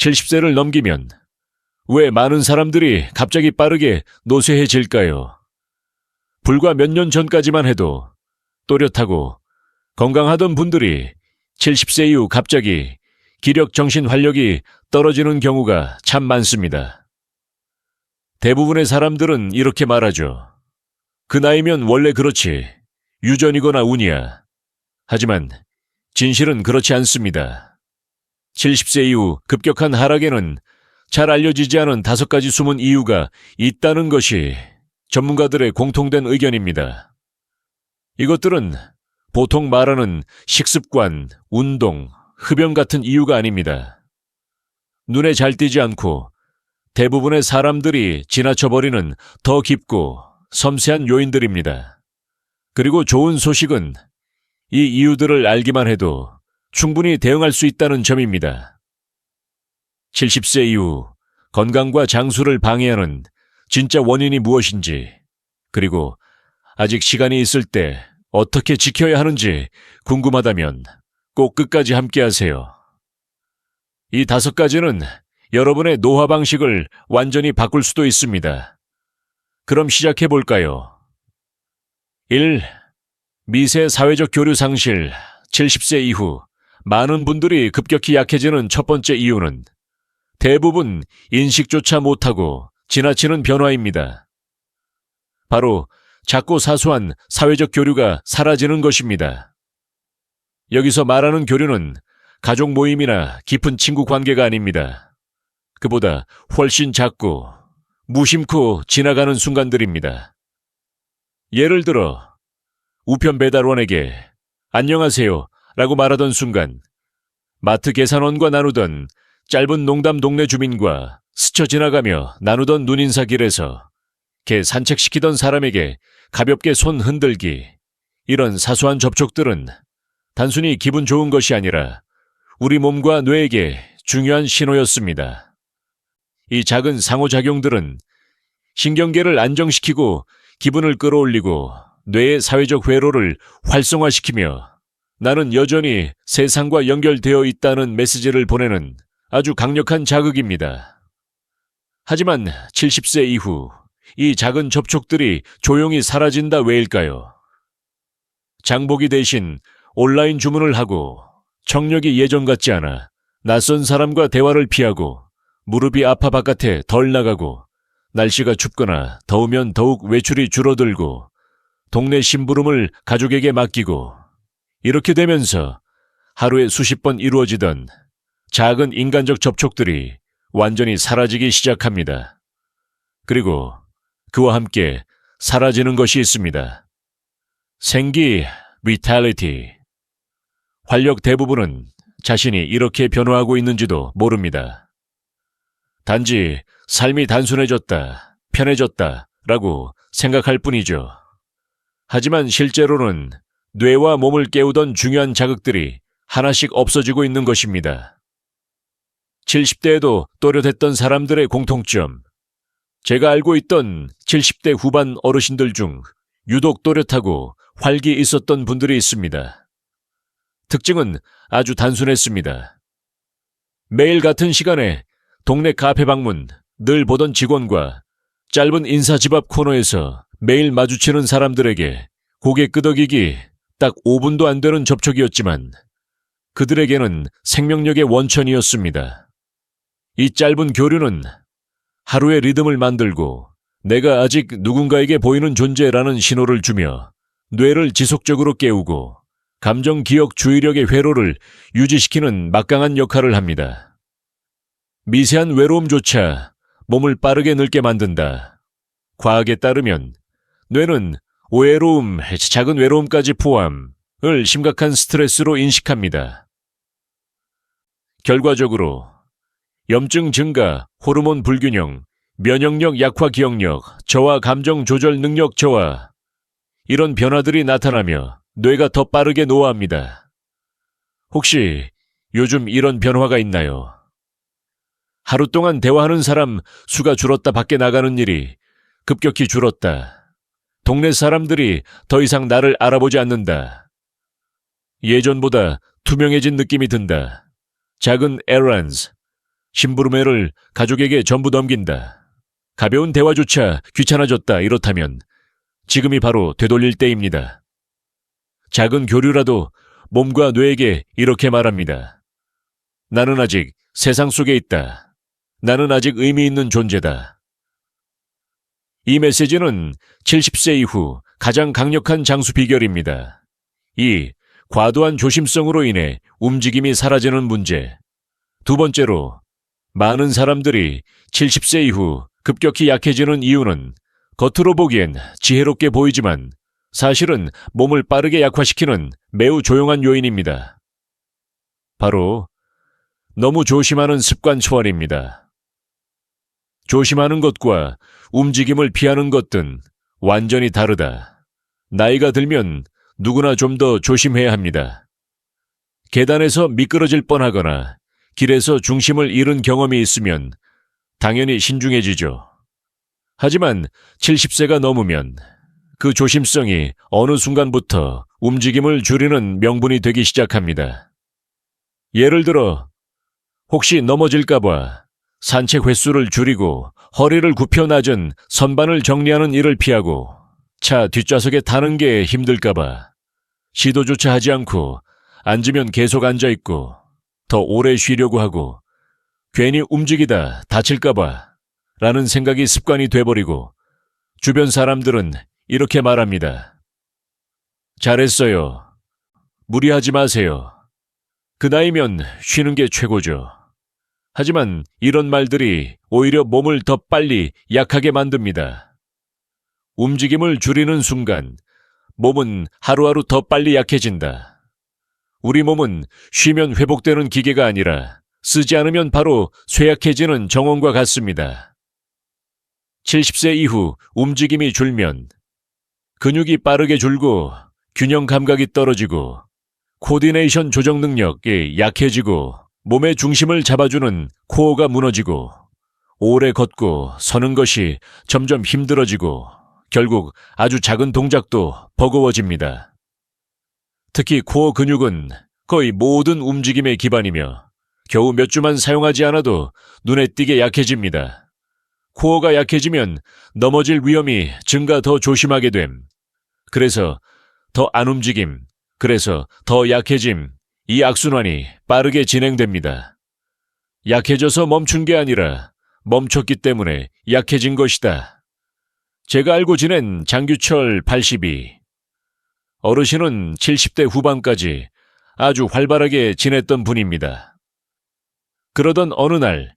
70세를 넘기면 왜 많은 사람들이 갑자기 빠르게 노쇠해질까요? 불과 몇 년 전까지만 해도 또렷하고 건강하던 분들이 70세 이후 갑자기 기력, 정신, 활력이 떨어지는 경우가 참 많습니다. 대부분의 사람들은 이렇게 말하죠. 그 나이면 원래 그렇지. 유전이거나 운이야. 하지만 진실은 그렇지 않습니다. 70세 이후 급격한 하락에는 잘 알려지지 않은 5가지 숨은 이유가 있다는 것이 전문가들의 공통된 의견입니다. 이것들은 보통 말하는 식습관, 운동, 흡연 같은 이유가 아닙니다. 눈에 잘 띄지 않고 대부분의 사람들이 지나쳐버리는 더 깊고 섬세한 요인들입니다. 그리고 좋은 소식은 이 이유들을 알기만 해도 충분히 대응할 수 있다는 점입니다. 70세 이후 건강과 장수를 방해하는 진짜 원인이 무엇인지, 그리고 아직 시간이 있을 때 어떻게 지켜야 하는지 궁금하다면 꼭 끝까지 함께하세요. 이 5가지는 여러분의 노화 방식을 완전히 바꿀 수도 있습니다. 그럼 시작해 볼까요? 1. 미세 사회적 교류 상실. 70세 이후 많은 분들이 급격히 약해지는 첫 번째 이유는 대부분 인식조차 못하고 지나치는 변화입니다. 바로 작고 사소한 사회적 교류가 사라지는 것입니다. 여기서 말하는 교류는 가족 모임이나 깊은 친구 관계가 아닙니다. 그보다 훨씬 작고 무심코 지나가는 순간들입니다. 예를 들어 우편 배달원에게 안녕하세요 라고 말하던 순간, 마트 계산원과 나누던 짧은 농담, 동네 주민과 스쳐 지나가며 나누던 눈인사길에서 개 산책시키던 사람에게 가볍게 손 흔들기, 이런 사소한 접촉들은 단순히 기분 좋은 것이 아니라 우리 몸과 뇌에게 중요한 신호였습니다. 이 작은 상호작용들은 신경계를 안정시키고 기분을 끌어올리고 뇌의 사회적 회로를 활성화시키며 나는 여전히 세상과 연결되어 있다는 메시지를 보내는 아주 강력한 자극입니다. 하지만 70세 이후 이 작은 접촉들이 조용히 사라진다 왜일까요? 장보기 대신 온라인 주문을 하고, 청력이 예전 같지 않아 낯선 사람과 대화를 피하고, 무릎이 아파 바깥에 덜 나가고, 날씨가 춥거나 더우면 더욱 외출이 줄어들고, 동네 심부름을 가족에게 맡기고, 이렇게 되면서 하루에 수십 번 이루어지던 작은 인간적 접촉들이 완전히 사라지기 시작합니다. 그리고 그와 함께 사라지는 것이 있습니다. 생기, vitality. 활력 대부분은 자신이 이렇게 변화하고 있는지도 모릅니다. 단지 삶이 단순해졌다, 편해졌다 라고 생각할 뿐이죠. 하지만 실제로는 뇌와 몸을 깨우던 중요한 자극들이 하나씩 없어지고 있는 것입니다. 70대에도 또렷했던 사람들의 공통점. 제가 알고 있던 70대 후반 어르신들 중 유독 또렷하고 활기 있었던 분들이 있습니다. 특징은 아주 단순했습니다. 매일 같은 시간에 동네 카페 방문, 늘 보던 직원과 짧은 인사 집 앞 코너에서 매일 마주치는 사람들에게 고개 끄덕이기 딱 5분도 안 되는 접촉이었지만 그들에게는 생명력의 원천이었습니다. 이 짧은 교류는 하루의 리듬을 만들고 내가 아직 누군가에게 보이는 존재라는 신호를 주며 뇌를 지속적으로 깨우고 감정, 기억, 주의력의 회로를 유지시키는 막강한 역할을 합니다. 미세한 외로움조차 몸을 빠르게 늙게 만든다. 과학에 따르면 뇌는 오해로움, 작은 외로움까지 포함을 심각한 스트레스로 인식합니다. 결과적으로 염증 증가, 호르몬 불균형, 면역력 약화, 기억력, 저하, 감정 조절 능력 저하, 이런 변화들이 나타나며 뇌가 더 빠르게 노화합니다. 혹시 요즘 이런 변화가 있나요? 하루 동안 대화하는 사람 수가 줄었다, 밖에 나가는 일이 급격히 줄었다. 동네 사람들이 더 이상 나를 알아보지 않는다. 예전보다 투명해진 느낌이 든다. 작은 errands, 심부름회를 가족에게 전부 넘긴다. 가벼운 대화조차 귀찮아졌다. 이렇다면 지금이 바로 되돌릴 때입니다. 작은 교류라도 몸과 뇌에게 이렇게 말합니다. 나는 아직 세상 속에 있다. 나는 아직 의미 있는 존재다. 이 메시지는 70세 이후 가장 강력한 장수 비결입니다. 이 과도한 조심성으로 인해 움직임이 사라지는 문제. 두 번째로, 많은 사람들이 70세 이후 급격히 약해지는 이유는 겉으로 보기엔 지혜롭게 보이지만 사실은 몸을 빠르게 약화시키는 매우 조용한 요인입니다. 바로 너무 조심하는 습관 초월입니다. 조심하는 것과 움직임을 피하는 것은 완전히 다르다. 나이가 들면 누구나 좀 더 조심해야 합니다. 계단에서 미끄러질 뻔하거나 길에서 중심을 잃은 경험이 있으면 당연히 신중해지죠. 하지만 70세가 넘으면 그 조심성이 어느 순간부터 움직임을 줄이는 명분이 되기 시작합니다. 예를 들어 혹시 넘어질까봐 산책 횟수를 줄이고 허리를 굽혀 낮은 선반을 정리하는 일을 피하고 차 뒷좌석에 타는 게 힘들까봐 시도조차 하지 않고 앉으면 계속 앉아있고 더 오래 쉬려고 하고 괜히 움직이다 다칠까봐 라는 생각이 습관이 돼버리고 주변 사람들은 이렇게 말합니다. 잘했어요. 무리하지 마세요. 그 나이면 쉬는 게 최고죠. 하지만 이런 말들이 오히려 몸을 더 빨리 약하게 만듭니다. 움직임을 줄이는 순간 몸은 하루하루 더 빨리 약해진다. 우리 몸은 쉬면 회복되는 기계가 아니라 쓰지 않으면 바로 쇠약해지는 정원과 같습니다. 70세 이후 움직임이 줄면 근육이 빠르게 줄고 균형 감각이 떨어지고 코디네이션 조정 능력이 약해지고 몸의 중심을 잡아주는 코어가 무너지고 오래 걷고 서는 것이 점점 힘들어지고 결국 아주 작은 동작도 버거워집니다. 특히 코어 근육은 거의 모든 움직임의 기반이며 겨우 몇 주만 사용하지 않아도 눈에 띄게 약해집니다. 코어가 약해지면 넘어질 위험이 증가 더 조심하게 됨. 그래서 더 안 움직임, 그래서 더 약해짐, 이 악순환이 빠르게 진행됩니다. 약해져서 멈춘 게 아니라 멈췄기 때문에 약해진 것이다. 제가 알고 지낸 장규철 82. 어르신은 70대 후반까지 아주 활발하게 지냈던 분입니다. 그러던 어느 날,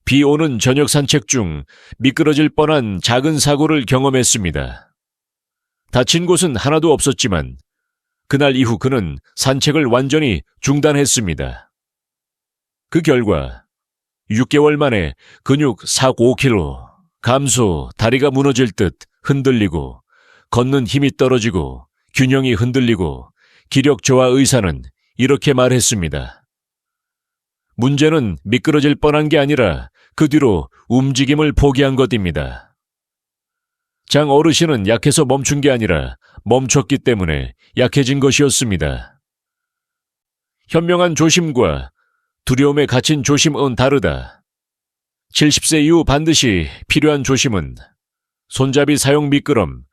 비 오는 저녁 산책 중 미끄러질 뻔한 작은 사고를 경험했습니다. 다친 곳은 하나도 없었지만 그날 이후 그는 산책을 완전히 중단했습니다. 그 결과 6개월 만에 근육 4-5kg, 감소, 다리가 무너질 듯 흔들리고 걷는 힘이 떨어지고 균형이 흔들리고 기력 저하 의사는 이렇게 말했습니다. 문제는 미끄러질 뻔한 게 아니라 그 뒤로 움직임을 포기한 것입니다. 장 어르신은 약해서 멈춘 게 아니라 멈췄기 때문에 약해진 것이었습니다. 현명한 조심과 두려움에 갇힌 조심은 다르다. 70세 이후 반드시 필요한 조심은 손잡이 사용 미끄럼,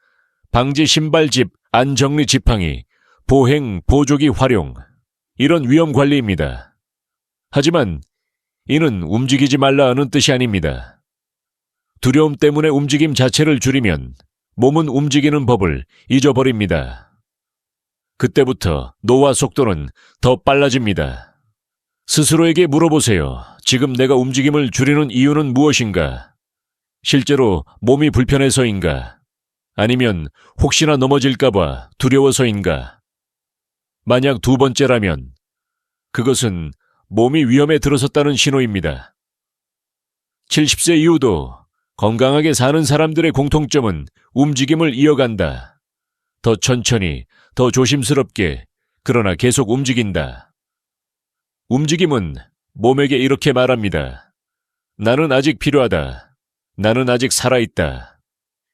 방지 신발집 안정리 지팡이, 보행 보조기 활용, 이런 위험 관리입니다. 하지만 이는 움직이지 말라는 뜻이 아닙니다. 두려움 때문에 움직임 자체를 줄이면 몸은 움직이는 법을 잊어버립니다. 그때부터 노화 속도는 더 빨라집니다. 스스로에게 물어보세요. 지금 내가 움직임을 줄이는 이유는 무엇인가? 실제로 몸이 불편해서인가? 아니면 혹시나 넘어질까봐 두려워서인가? 만약 두 번째라면 그것은 몸이 위험에 들어섰다는 신호입니다. 70세 이후도 건강하게 사는 사람들의 공통점은 움직임을 이어간다. 더 천천히, 더 조심스럽게, 그러나 계속 움직인다. 움직임은 몸에게 이렇게 말합니다. 나는 아직 필요하다. 나는 아직 살아있다.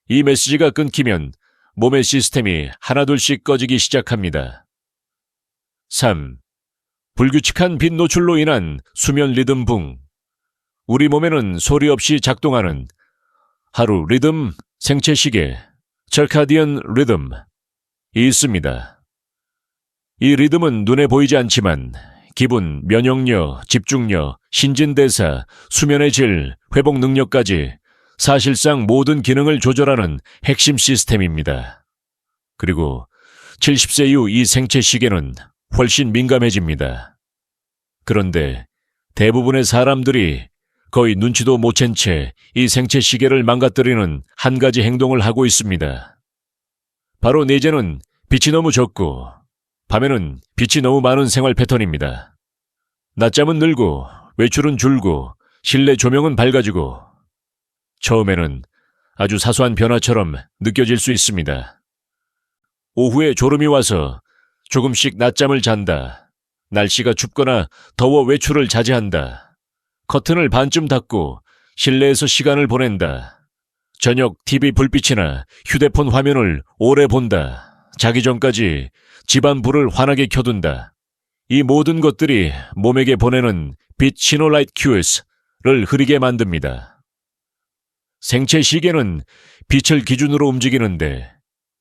이 메시지가 끊기면 몸의 시스템이 하나둘씩 꺼지기 시작합니다. 3. 불규칙한 빛 노출로 인한 수면 리듬 붕. 우리 몸에는 소리 없이 작동하는 하루 리듬 생체 시계, 철카디언 리듬이 있습니다. 이 리듬은 눈에 보이지 않지만 기분, 면역력, 집중력, 신진대사, 수면의 질, 회복 능력까지 사실상 모든 기능을 조절하는 핵심 시스템입니다. 그리고 70세 이후 이 생체 시계는 훨씬 민감해집니다. 그런데 대부분의 사람들이 거의 눈치도 못 챈 채 이 생체 시계를 망가뜨리는 한 가지 행동을 하고 있습니다. 바로 내재는 빛이 너무 적고 밤에는 빛이 너무 많은 생활 패턴입니다. 낮잠은 늘고 외출은 줄고 실내 조명은 밝아지고 처음에는 아주 사소한 변화처럼 느껴질 수 있습니다. 오후에 졸음이 와서 조금씩 낮잠을 잔다. 날씨가 춥거나 더워 외출을 자제한다. 커튼을 반쯤 닫고 실내에서 시간을 보낸다. 저녁 TV 불빛이나 휴대폰 화면을 오래 본다. 자기 전까지 집안 불을 환하게 켜둔다. 이 모든 것들이 몸에게 보내는 빛 신호 라이트 큐스를 흐리게 만듭니다. 생체 시계는 빛을 기준으로 움직이는데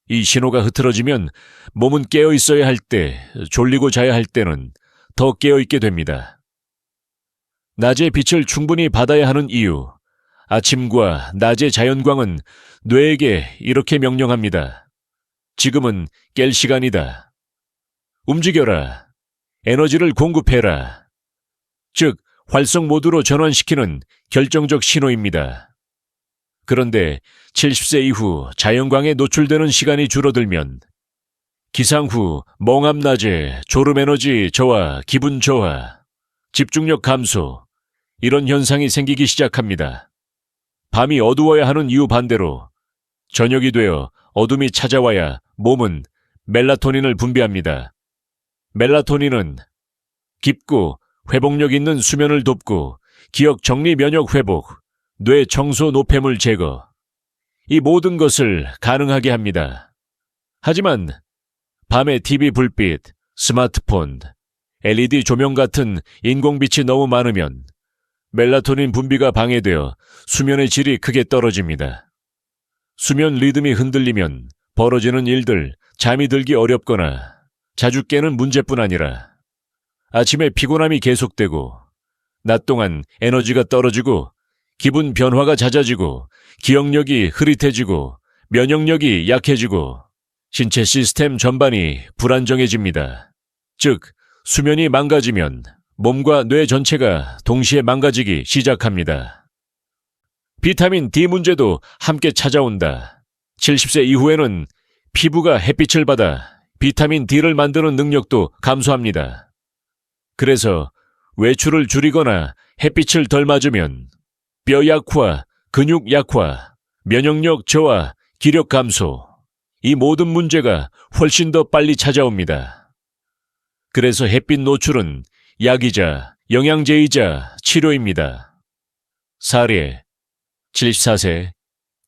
이 신호가 흐트러지면 몸은 깨어 있어야 할 때, 졸리고 자야 할 때는 더 깨어 있게 됩니다. 낮에 빛을 충분히 받아야 하는 이유, 아침과 낮의 자연광은 뇌에게 이렇게 명령합니다. 지금은 깰 시간이다. 움직여라. 에너지를 공급해라. 즉, 활성 모드로 전환시키는 결정적 신호입니다. 그런데 70세 이후 자연광에 노출되는 시간이 줄어들면 기상 후 멍함 낮에 졸음 에너지 저하, 기분 저하, 집중력 감소, 이런 현상이 생기기 시작합니다. 밤이 어두워야 하는 이유 반대로 저녁이 되어 어둠이 찾아와야 몸은 멜라토닌을 분비합니다. 멜라토닌은 깊고 회복력 있는 수면을 돕고 기억 정리 면역 회복, 뇌 청소 노폐물 제거, 이 모든 것을 가능하게 합니다. 하지만 밤에 TV 불빛, 스마트폰, LED 조명 같은 인공빛이 너무 많으면 멜라토닌 분비가 방해되어 수면의 질이 크게 떨어집니다. 수면 리듬이 흔들리면 벌어지는 일들, 잠이 들기 어렵거나 자주 깨는 문제뿐 아니라 아침에 피곤함이 계속되고 낮 동안 에너지가 떨어지고 기분 변화가 잦아지고 기억력이 흐릿해지고 면역력이 약해지고 신체 시스템 전반이 불안정해집니다. 즉, 수면이 망가지면 몸과 뇌 전체가 동시에 망가지기 시작합니다. 비타민 D 문제도 함께 찾아온다. 70세 이후에는 피부가 햇빛을 받아 비타민 D를 만드는 능력도 감소합니다. 그래서 외출을 줄이거나 햇빛을 덜 맞으면 뼈 약화, 근육 약화, 면역력 저하, 기력 감소, 이 모든 문제가 훨씬 더 빨리 찾아옵니다. 그래서 햇빛 노출은 약이자 영양제이자 치료입니다. 사례, 74세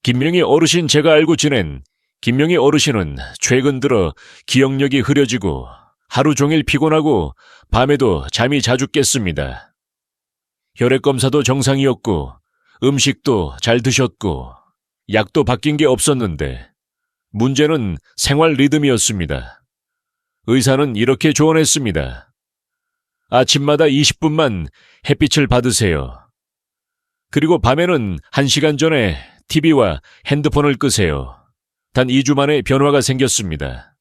김명희 어르신, 제가 알고 지낸 김명희 어르신은 최근 들어 기억력이 흐려지고 하루 종일 피곤하고 밤에도 잠이 자주 깼습니다. 혈액 검사도 정상이었고 음식도 잘 드셨고 약도 바뀐 게 없었는데 문제는 생활 리듬이었습니다. 의사는 이렇게 조언했습니다. 아침마다 20분만 햇빛을 받으세요. 그리고 밤에는 1시간 전에 TV와 핸드폰을 끄세요. 단 2주 만에 변화가 생겼습니다.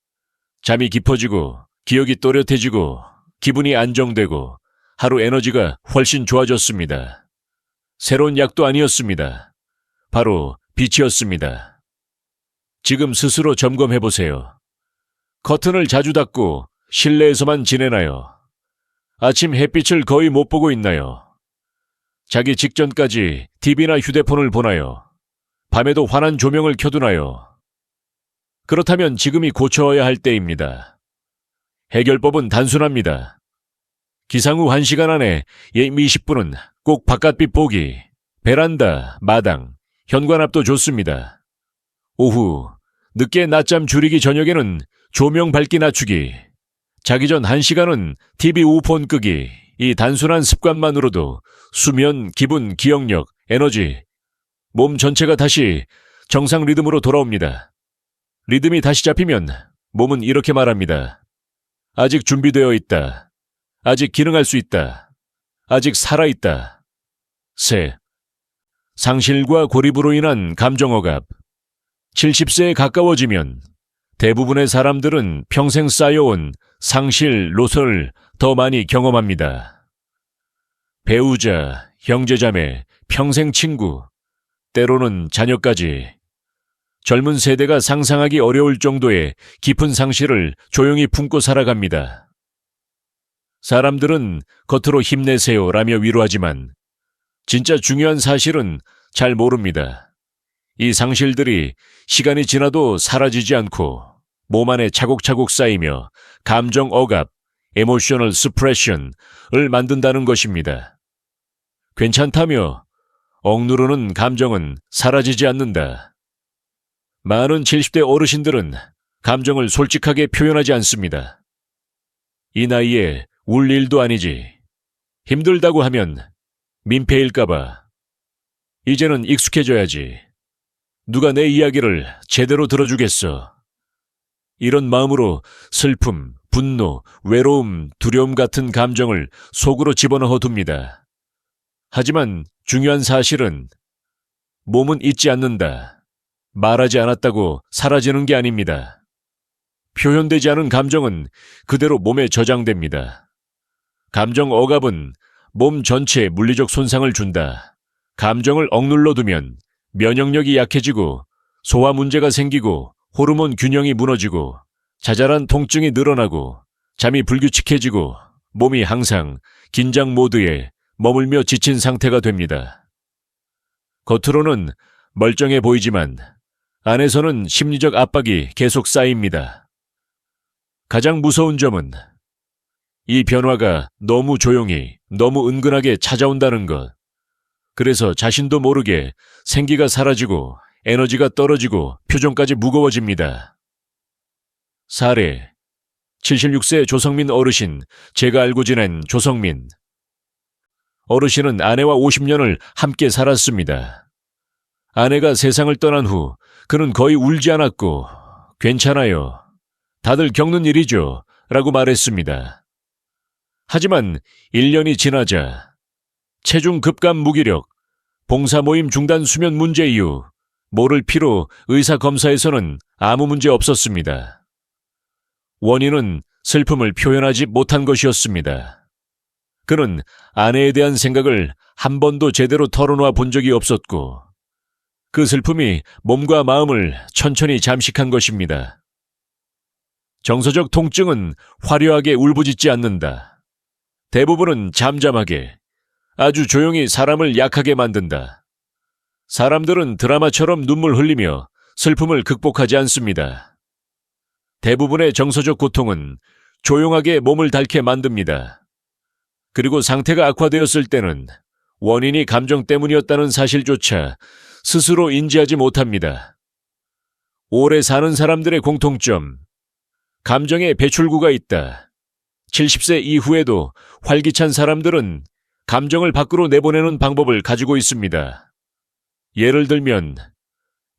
잠이 깊어지고 기억이 또렷해지고 기분이 안정되고 하루 에너지가 훨씬 좋아졌습니다. 새로운 약도 아니었습니다. 바로 빛이었습니다. 지금 스스로 점검해보세요. 커튼을 자주 닫고 실내에서만 지내나요? 아침 햇빛을 거의 못 보고 있나요? 자기 직전까지 TV나 휴대폰을 보나요? 밤에도 환한 조명을 켜두나요? 그렇다면 지금이 고쳐야 할 때입니다. 해결법은 단순합니다. 기상 후 1시간 안에 예임 20분은 꼭 바깥빛 보기, 베란다, 마당, 현관 앞도 좋습니다. 오후, 늦게 낮잠 줄이기, 저녁에는 조명 밝기 낮추기, 자기 전 1시간은 TV 우폰 끄기, 이 단순한 습관만으로도 수면, 기분, 기억력, 에너지, 몸 전체가 다시 정상 리듬으로 돌아옵니다. 리듬이 다시 잡히면 몸은 이렇게 말합니다. 아직 준비되어 있다. 아직 기능할 수 있다. 아직 살아있다. 셋. 상실과 고립으로 인한 감정억압. 70세에 가까워지면 대부분의 사람들은 평생 쌓여온 상실, 노선을 더 많이 경험합니다. 배우자, 형제자매, 평생 친구, 때로는 자녀까지 젊은 세대가 상상하기 어려울 정도의 깊은 상실을 조용히 품고 살아갑니다. 사람들은 겉으로 힘내세요라며 위로하지만 진짜 중요한 사실은 잘 모릅니다. 이 상실들이 시간이 지나도 사라지지 않고 몸 안에 차곡차곡 쌓이며 감정 억압, 에모셔널 스프레션을 만든다는 것입니다. 괜찮다며 억누르는 감정은 사라지지 않는다. 많은 70대 어르신들은 감정을 솔직하게 표현하지 않습니다. 이 나이에 울 일도 아니지. 힘들다고 하면 민폐일까봐. 이제는 익숙해져야지. 누가 내 이야기를 제대로 들어주겠어. 이런 마음으로 슬픔, 분노, 외로움, 두려움 같은 감정을 속으로 집어넣어 둡니다. 하지만 중요한 사실은 몸은 잊지 않는다. 말하지 않았다고 사라지는 게 아닙니다. 표현되지 않은 감정은 그대로 몸에 저장됩니다. 감정 억압은 몸 전체에 물리적 손상을 준다. 감정을 억눌러 두면 면역력이 약해지고 소화 문제가 생기고 호르몬 균형이 무너지고 자잘한 통증이 늘어나고 잠이 불규칙해지고 몸이 항상 긴장 모드에 머물며 지친 상태가 됩니다. 겉으로는 멀쩡해 보이지만 안에서는 심리적 압박이 계속 쌓입니다. 가장 무서운 점은 이 변화가 너무 조용히, 너무 은근하게 찾아온다는 것. 그래서 자신도 모르게 생기가 사라지고 에너지가 떨어지고 표정까지 무거워집니다. 사례 76세 조성민 어르신, 제가 알고 지낸 조성민. 어르신은 아내와 50년을 함께 살았습니다. 아내가 세상을 떠난 후 그는 거의 울지 않았고 괜찮아요. 다들 겪는 일이죠. 라고 말했습니다. 하지만 1년이 지나자 체중 급감 무기력, 봉사 모임 중단 수면 문제 이후 모를 피로 의사 검사에서는 아무 문제 없었습니다. 원인은 슬픔을 표현하지 못한 것이었습니다. 그는 아내에 대한 생각을 한 번도 제대로 털어놓아 본 적이 없었고 그 슬픔이 몸과 마음을 천천히 잠식한 것입니다. 정서적 통증은 화려하게 울부짖지 않는다. 대부분은 잠잠하게, 아주 조용히 사람을 약하게 만든다. 사람들은 드라마처럼 눈물 흘리며 슬픔을 극복하지 않습니다. 대부분의 정서적 고통은 조용하게 몸을 닳게 만듭니다. 그리고 상태가 악화되었을 때는 원인이 감정 때문이었다는 사실조차 스스로 인지하지 못합니다. 오래 사는 사람들의 공통점, 감정의 배출구가 있다. 70세 이후에도 활기찬 사람들은 감정을 밖으로 내보내는 방법을 가지고 있습니다. 예를 들면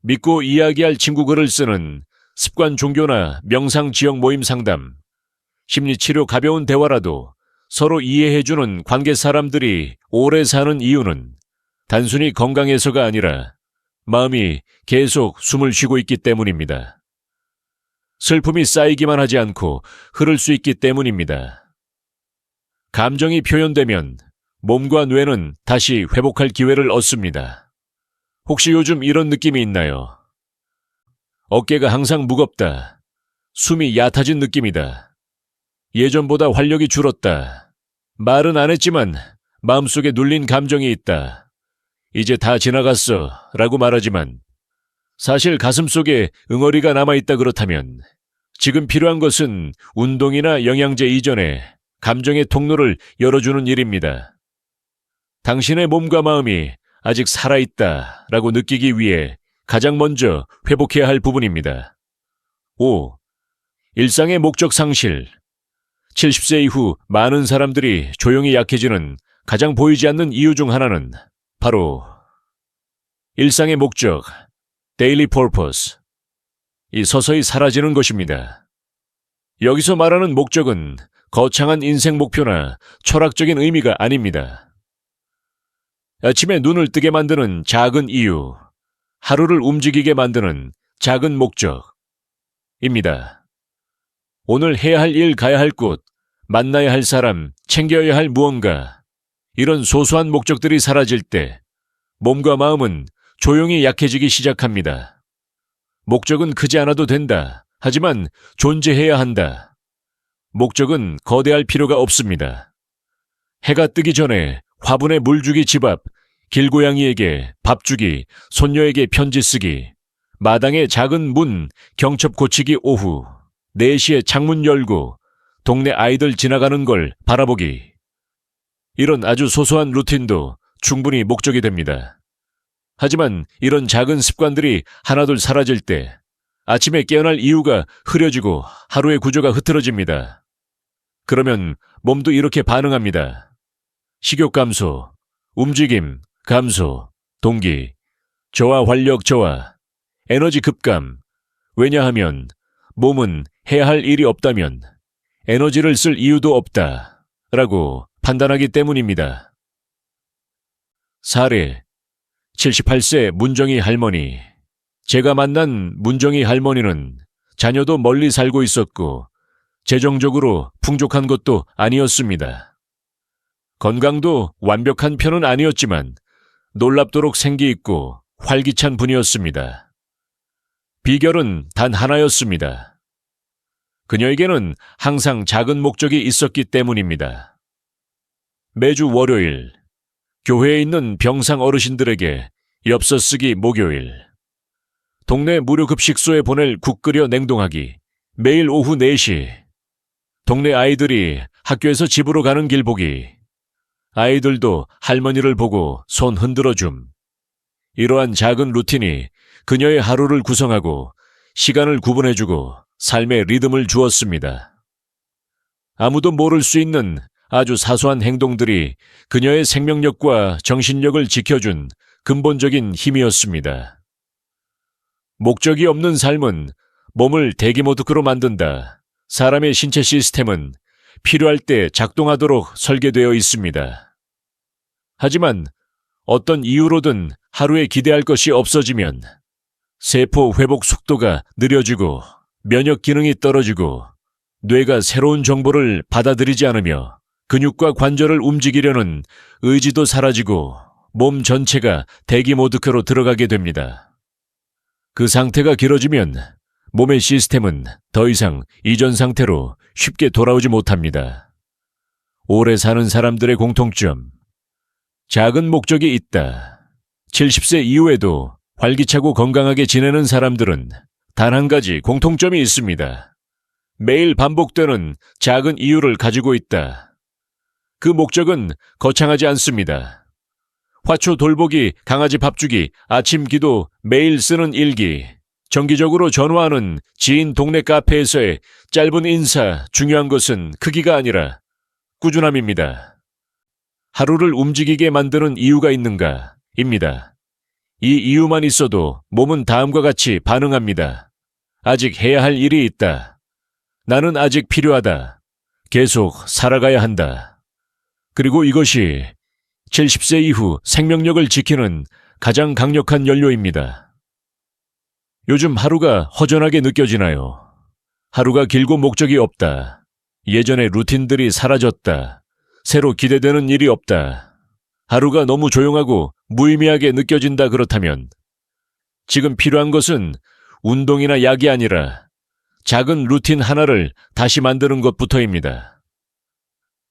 믿고 이야기할 친구 글을 쓰는 습관 종교나 명상 지역 모임 상담, 심리치료 가벼운 대화라도 서로 이해해주는 관계 사람들이 오래 사는 이유는 단순히 건강해서가 아니라 마음이 계속 숨을 쉬고 있기 때문입니다. 슬픔이 쌓이기만 하지 않고 흐를 수 있기 때문입니다. 감정이 표현되면 몸과 뇌는 다시 회복할 기회를 얻습니다. 혹시 요즘 이런 느낌이 있나요? 어깨가 항상 무겁다. 숨이 얕아진 느낌이다. 예전보다 활력이 줄었다. 말은 안 했지만 마음속에 눌린 감정이 있다. 이제 다 지나갔어 라고 말하지만 사실 가슴속에 응어리가 남아있다. 그렇다면 지금 필요한 것은 운동이나 영양제 이전에 감정의 통로를 열어주는 일입니다. 당신의 몸과 마음이 아직 살아있다 라고 느끼기 위해 가장 먼저 회복해야 할 부분입니다. 5. 일상의 목적 상실. 70세 이후 많은 사람들이 조용히 약해지는 가장 보이지 않는 이유 중 하나는 바로 일상의 목적, daily purpose, 이 서서히 사라지는 것입니다. 여기서 말하는 목적은 거창한 인생 목표나 철학적인 의미가 아닙니다. 아침에 눈을 뜨게 만드는 작은 이유, 하루를 움직이게 만드는 작은 목적입니다. 오늘 해야 할 일, 가야 할 곳, 만나야 할 사람, 챙겨야 할 무언가, 이런 소소한 목적들이 사라질 때 몸과 마음은 조용히 약해지기 시작합니다. 목적은 크지 않아도 된다. 하지만 존재해야 한다. 목적은 거대할 필요가 없습니다. 해가 뜨기 전에 화분에 물 주기 집 앞, 길고양이에게 밥 주기, 손녀에게 편지 쓰기, 마당에 작은 문, 경첩 고치기 오후, 4시에 창문 열고 동네 아이들 지나가는 걸 바라보기. 이런 아주 소소한 루틴도 충분히 목적이 됩니다. 하지만 이런 작은 습관들이 하나둘 사라질 때 아침에 깨어날 이유가 흐려지고 하루의 구조가 흐트러집니다. 그러면 몸도 이렇게 반응합니다. 식욕 감소, 움직임 감소, 동기, 저하 활력 저하, 에너지 급감. 왜냐하면 몸은 해야 할 일이 없다면 에너지를 쓸 이유도 없다 라고 판단하기 때문입니다. 사례, 78세 문정희 할머니. 제가 만난 문정희 할머니는 자녀도 멀리 살고 있었고 재정적으로 풍족한 것도 아니었습니다. 건강도 완벽한 편은 아니었지만 놀랍도록 생기 있고 활기찬 분이었습니다. 비결은 단 하나였습니다. 그녀에게는 항상 작은 목적이 있었기 때문입니다. 매주 월요일, 교회에 있는 병상 어르신들에게 엽서 쓰기 목요일, 동네 무료급식소에 보낼 국 끓여 냉동하기, 매일 오후 4시, 동네 아이들이 학교에서 집으로 가는 길 보기, 아이들도 할머니를 보고 손 흔들어 줌. 이러한 작은 루틴이 그녀의 하루를 구성하고 시간을 구분해주고 삶의 리듬을 주었습니다. 아무도 모를 수 있는 아주 사소한 행동들이 그녀의 생명력과 정신력을 지켜준 근본적인 힘이었습니다. 목적이 없는 삶은 몸을 대기모드로 만든다. 사람의 신체 시스템은 필요할 때 작동하도록 설계되어 있습니다. 하지만 어떤 이유로든 하루에 기대할 것이 없어지면 세포 회복 속도가 느려지고 면역 기능이 떨어지고 뇌가 새로운 정보를 받아들이지 않으며 근육과 관절을 움직이려는 의지도 사라지고 몸 전체가 대기 모드로 들어가게 됩니다. 그 상태가 길어지면 몸의 시스템은 더 이상 이전 상태로 쉽게 돌아오지 못합니다. 오래 사는 사람들의 공통점. 작은 목적이 있다. 70세 이후에도 활기차고 건강하게 지내는 사람들은 단 한 가지 공통점이 있습니다. 매일 반복되는 작은 이유를 가지고 있다. 그 목적은 거창하지 않습니다. 화초 돌보기, 강아지 밥 주기, 아침 기도, 매일 쓰는 일기, 정기적으로 전화하는 지인 동네 카페에서의 짧은 인사. 중요한 것은 크기가 아니라 꾸준함입니다. 하루를 움직이게 만드는 이유가 있는가? 입니다. 이 이유만 있어도 몸은 다음과 같이 반응합니다. 아직 해야 할 일이 있다. 나는 아직 필요하다. 계속 살아가야 한다. 그리고 이것이 70세 이후 생명력을 지키는 가장 강력한 연료입니다. 요즘 하루가 허전하게 느껴지나요? 하루가 길고 목적이 없다. 예전의 루틴들이 사라졌다. 새로 기대되는 일이 없다. 하루가 너무 조용하고 무의미하게 느껴진다. 그렇다면 지금 필요한 것은 운동이나 약이 아니라 작은 루틴 하나를 다시 만드는 것부터입니다.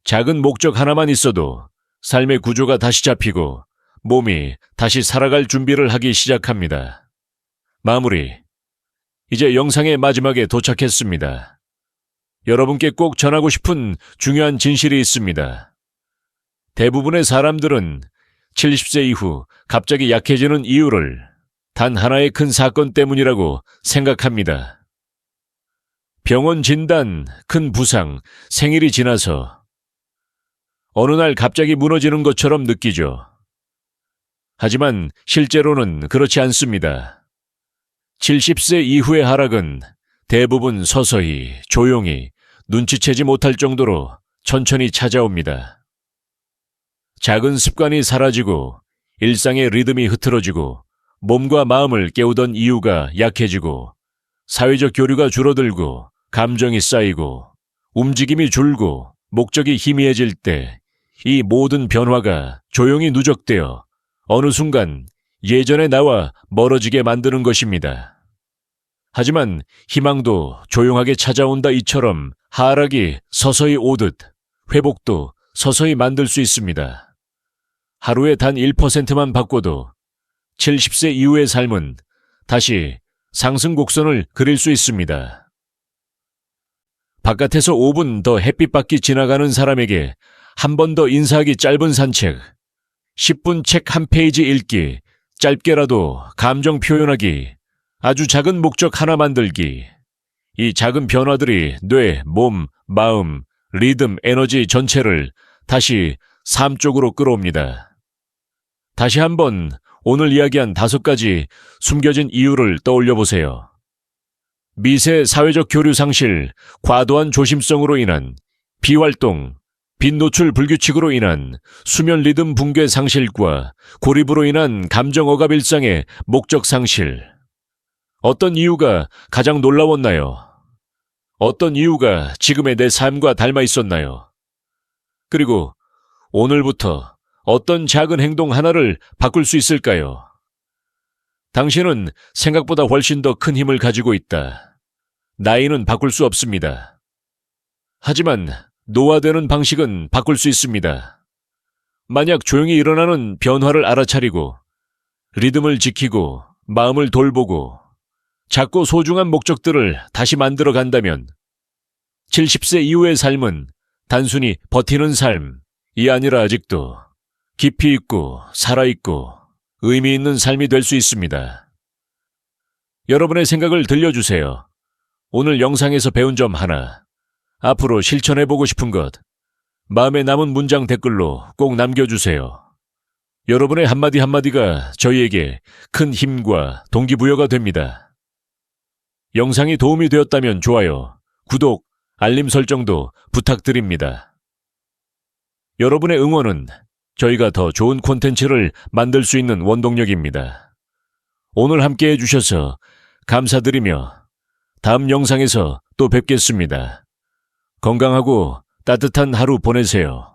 작은 목적 하나만 있어도 삶의 구조가 다시 잡히고 몸이 다시 살아갈 준비를 하기 시작합니다. 마무리. 이제 영상의 마지막에 도착했습니다. 여러분께 꼭 전하고 싶은 중요한 진실이 있습니다. 대부분의 사람들은 70세 이후 갑자기 약해지는 이유를 단 하나의 큰 사건 때문이라고 생각합니다. 병원 진단, 큰 부상, 생일이 지나서 어느 날 갑자기 무너지는 것처럼 느끼죠. 하지만 실제로는 그렇지 않습니다. 70세 이후의 하락은 대부분 서서히, 조용히, 눈치채지 못할 정도로 천천히 찾아옵니다. 작은 습관이 사라지고 일상의 리듬이 흐트러지고 몸과 마음을 깨우던 이유가 약해지고 사회적 교류가 줄어들고 감정이 쌓이고 움직임이 줄고 목적이 희미해질 때 이 모든 변화가 조용히 누적되어 어느 순간 예전의 나와 멀어지게 만드는 것입니다. 하지만 희망도 조용하게 찾아온다 이처럼 하락이 서서히 오듯 회복도 서서히 만들 수 있습니다. 하루에 단 1%만 바꿔도 70세 이후의 삶은 다시 상승 곡선을 그릴 수 있습니다. 바깥에서 5분 더 햇빛 지나가는 사람에게 한 번 더 인사하기 짧은 산책, 10분 책 한 페이지 읽기, 짧게라도 감정 표현하기, 아주 작은 목적 하나 만들기. 이 작은 변화들이 뇌, 몸, 마음, 리듬, 에너지 전체를 다시 삶 쪽으로 끌어옵니다. 다시 한번 오늘 이야기한 5가지 숨겨진 이유를 떠올려 보세요. 미세 사회적 교류 상실, 과도한 조심성으로 인한 비활동, 빛 노출 불규칙으로 인한 수면 리듬 붕괴 상실과 고립으로 인한 감정 억압 일상의 목적 상실. 어떤 이유가 가장 놀라웠나요? 어떤 이유가 지금의 내 삶과 닮아 있었나요? 그리고 오늘부터 어떤 작은 행동 하나를 바꿀 수 있을까요? 당신은 생각보다 훨씬 더 큰 힘을 가지고 있다. 나이는 바꿀 수 없습니다. 하지만 노화되는 방식은 바꿀 수 있습니다. 만약 조용히 일어나는 변화를 알아차리고 리듬을 지키고 마음을 돌보고 작고 소중한 목적들을 다시 만들어 간다면 70세 이후의 삶은 단순히 버티는 삶이 아니라 아직도 깊이 있고 살아있고 의미 있는 삶이 될 수 있습니다. 여러분의 생각을 들려주세요. 오늘 영상에서 배운 점 하나, 앞으로 실천해보고 싶은 것, 마음에 남은 문장 댓글로 꼭 남겨주세요. 여러분의 한마디 한마디가 저희에게 큰 힘과 동기부여가 됩니다. 영상이 도움이 되었다면 좋아요, 구독, 알림 설정도 부탁드립니다. 여러분의 응원은 저희가 더 좋은 콘텐츠를 만들 수 있는 원동력입니다. 오늘 함께 해주셔서 감사드리며 다음 영상에서 또 뵙겠습니다. 건강하고 따뜻한 하루 보내세요.